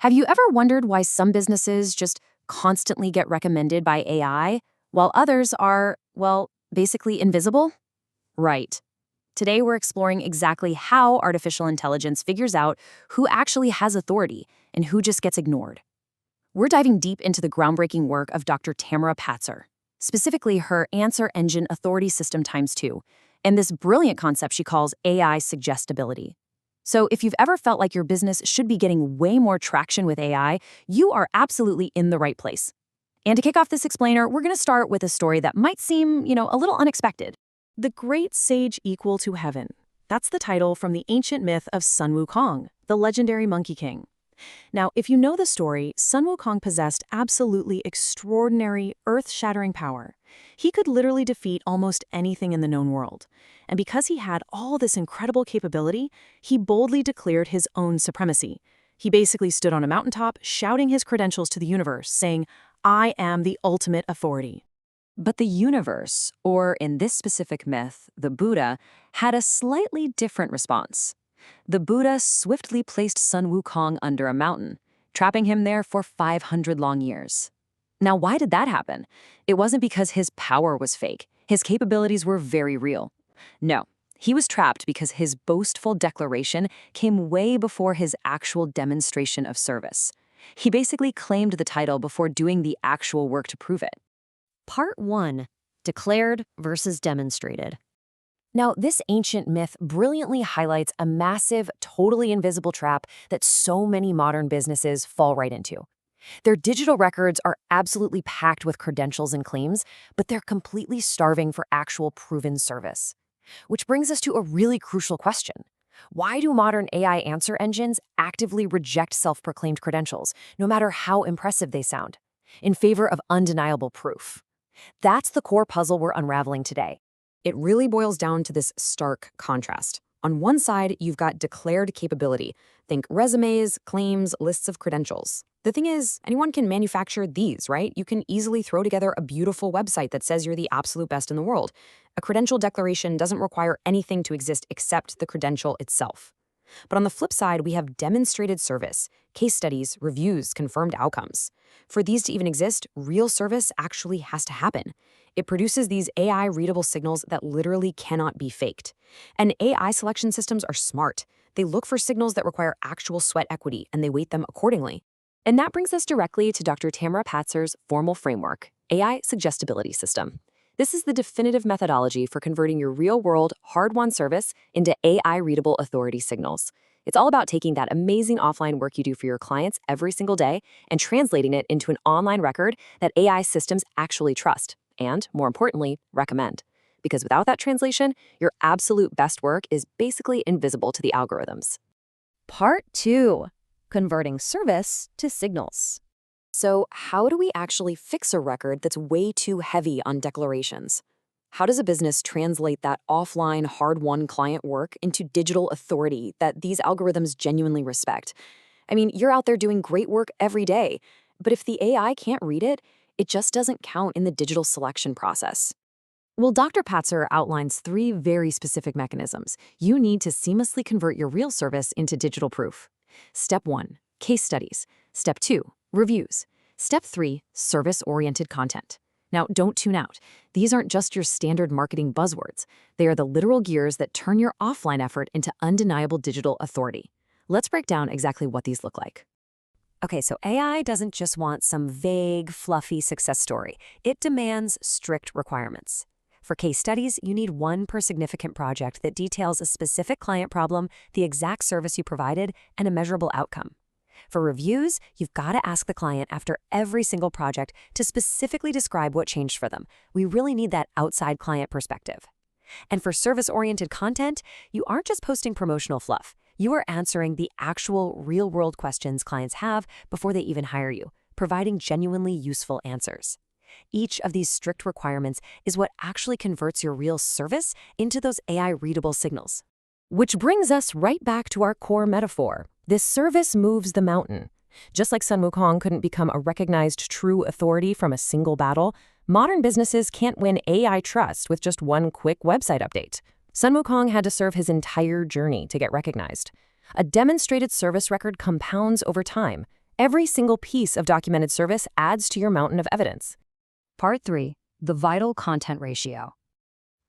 Have you ever wondered why some businesses just constantly get recommended by AI, while others are, well, basically invisible? Right. Today, we're exploring exactly how artificial intelligence figures out who actually has authority and who just gets ignored. We're diving deep into the groundbreaking work of Dr. Tamara Patzer, specifically her Answer Engine Authority System times 2, and this brilliant concept she calls AI suggestibility. So if you've ever felt like your business should be getting way more traction with AI, you are absolutely in the right place. And to kick off this explainer, we're going to start with a story that might seem, a little unexpected. The Great Sage Equal to Heaven. That's the title from the ancient myth of Sun Wukong, the legendary Monkey King. Now, if you know the story, Sun Wukong possessed absolutely extraordinary, earth-shattering power. He could literally defeat almost anything in the known world. And because he had all this incredible capability, he boldly declared his own supremacy. He basically stood on a mountaintop, shouting his credentials to the universe, saying, "I am the ultimate authority." But the universe, or in this specific myth, the Buddha, had a slightly different response. The Buddha swiftly placed Sun Wukong under a mountain, trapping him there for 500 long years. Now, why did that happen? It wasn't because his power was fake. His capabilities were very real. No, he was trapped because his boastful declaration came way before his actual demonstration of service. He basically claimed the title before doing the actual work to prove it. Part 1. Declared versus demonstrated. Now, this ancient myth brilliantly highlights a massive, totally invisible trap that so many modern businesses fall right into. Their digital records are absolutely packed with credentials and claims, but they're completely starving for actual proven service. Which brings us to a really crucial question. Why do modern AI answer engines actively reject self-proclaimed credentials, no matter how impressive they sound, in favor of undeniable proof? That's the core puzzle we're unraveling today. It really boils down to this stark contrast. On one side, you've got declared capability. Think resumes, claims, lists of credentials. The thing is, anyone can manufacture these, right? You can easily throw together a beautiful website that says you're the absolute best in the world. A credential declaration doesn't require anything to exist except the credential itself. But on the flip side, we have demonstrated service, case studies, reviews, confirmed outcomes. For these to even exist, real service actually has to happen. It produces these AI-readable signals that literally cannot be faked. And AI selection systems are smart. They look for signals that require actual sweat equity, and they weight them accordingly. And that brings us directly to Dr. Tamara Patzer's formal framework, AI Suggestibility System. This is the definitive methodology for converting your real-world, hard-won service into AI-readable authority signals. It's all about taking that amazing offline work you do for your clients every single day and translating it into an online record that AI systems actually trust and, more importantly, recommend. Because without that translation, your absolute best work is basically invisible to the algorithms. Part 2. Converting service to signals. So how do we actually fix a record that's way too heavy on declarations? How does a business translate that offline, hard-won client work into digital authority that these algorithms genuinely respect? I mean, you're out there doing great work every day, but if the AI can't read it, it just doesn't count in the digital selection process. Well, Dr. Patzer outlines 3 very specific mechanisms you need to seamlessly convert your real service into digital proof. Step 1, case studies. Step 2, reviews. Step 3, service-oriented content. Now, don't tune out. These aren't just your standard marketing buzzwords. They are the literal gears that turn your offline effort into undeniable digital authority. Let's break down exactly what these look like. Okay, so AI doesn't just want some vague, fluffy success story. It demands strict requirements. For case studies, you need one per significant project that details a specific client problem, the exact service you provided, and a measurable outcome. For reviews, you've got to ask the client after every single project to specifically describe what changed for them. We really need that outside client perspective. And for service-oriented content, you aren't just posting promotional fluff. You are answering the actual real-world questions clients have before they even hire you, providing genuinely useful answers. Each of these strict requirements is what actually converts your real service into those AI-readable signals. Which brings us right back to our core metaphor. This service moves the mountain. Just like Sun Wukong couldn't become a recognized true authority from a single battle, modern businesses can't win AI trust with just one quick website update. Sun Wukong had to serve his entire journey to get recognized. A demonstrated service record compounds over time, Every single piece of documented service adds to your mountain of evidence. Part 3. The vital content ratio.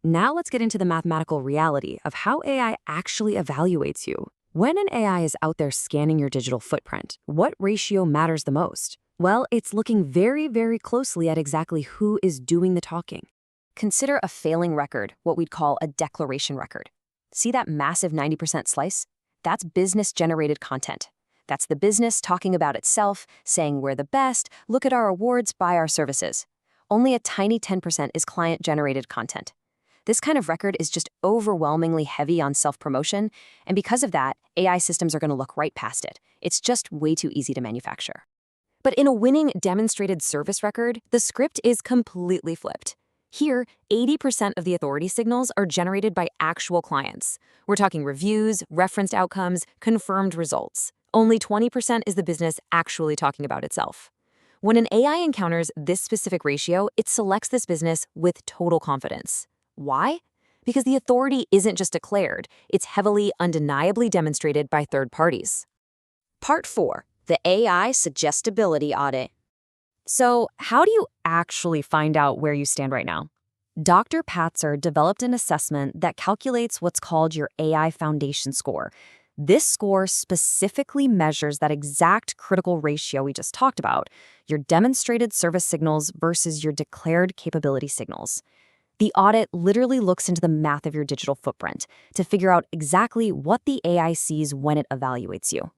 Now let's get into the mathematical reality of how AI actually evaluates you. When an AI is out there scanning your digital footprint, what ratio matters the most? Well, it's looking very, very closely at exactly who is doing the talking. Consider a failing record, what we'd call a declaration record. See that massive 90% slice? That's business-generated content. That's the business talking about itself, saying we're the best, look at our awards, buy our services. Only a tiny 10% is client-generated content. This kind of record is just overwhelmingly heavy on self-promotion, and because of that, AI systems are going to look right past it. It's just way too easy to manufacture. But in a winning demonstrated service record, the script is completely flipped. Here, 80% of the authority signals are generated by actual clients. We're talking reviews, referenced outcomes, confirmed results. Only 20% is the business actually talking about itself. When an AI encounters this specific ratio, it selects this business with total confidence. Why? Because the authority isn't just declared, it's heavily, undeniably demonstrated by third parties. Part 4. The AI Suggestibility Audit. So, how do you actually find out where you stand right now? Dr. Patzer developed an assessment that calculates what's called your AI Foundation score. This score specifically measures that exact critical ratio we just talked about, your demonstrated service signals versus your declared capability signals. The audit literally looks into the math of your digital footprint to figure out exactly what the AI sees when it evaluates you.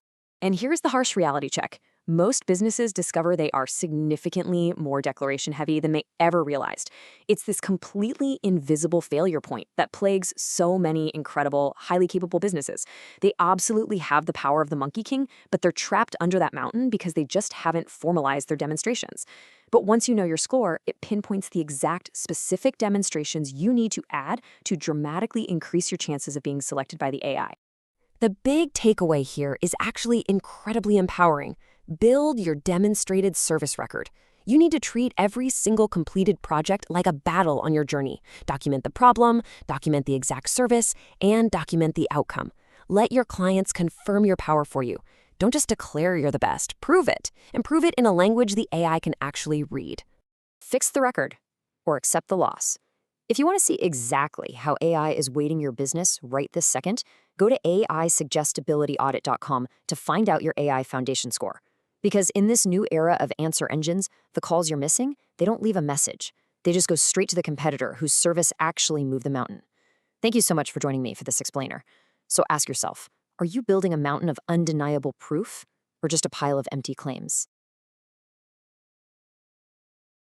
And here's the harsh reality check. Most businesses discover they are significantly more declaration heavy than they ever realized. It's this completely invisible failure point that plagues so many incredible, highly capable businesses. They absolutely have the power of the Monkey King, but they're trapped under that mountain because they just haven't formalized their demonstrations. But once you know your score, it pinpoints the exact specific demonstrations you need to add to dramatically increase your chances of being selected by the AI. The big takeaway here is actually incredibly empowering. Build your demonstrated service record. You need to treat every single completed project like a battle on your journey. Document the problem, document the exact service, and document the outcome. Let your clients confirm your power for you. Don't just declare you're the best, prove it, and prove it in a language the AI can actually read. Fix the record or accept the loss. If you want to see exactly how AI is weighting your business right this second, go to AISuggestibilityaudit.com to find out your AI Foundation score. Because in this new era of answer engines, the calls you're missing, they don't leave a message. They just go straight to the competitor whose service actually moved the mountain. Thank you so much for joining me for this explainer. So ask yourself, are you building a mountain of undeniable proof or just a pile of empty claims?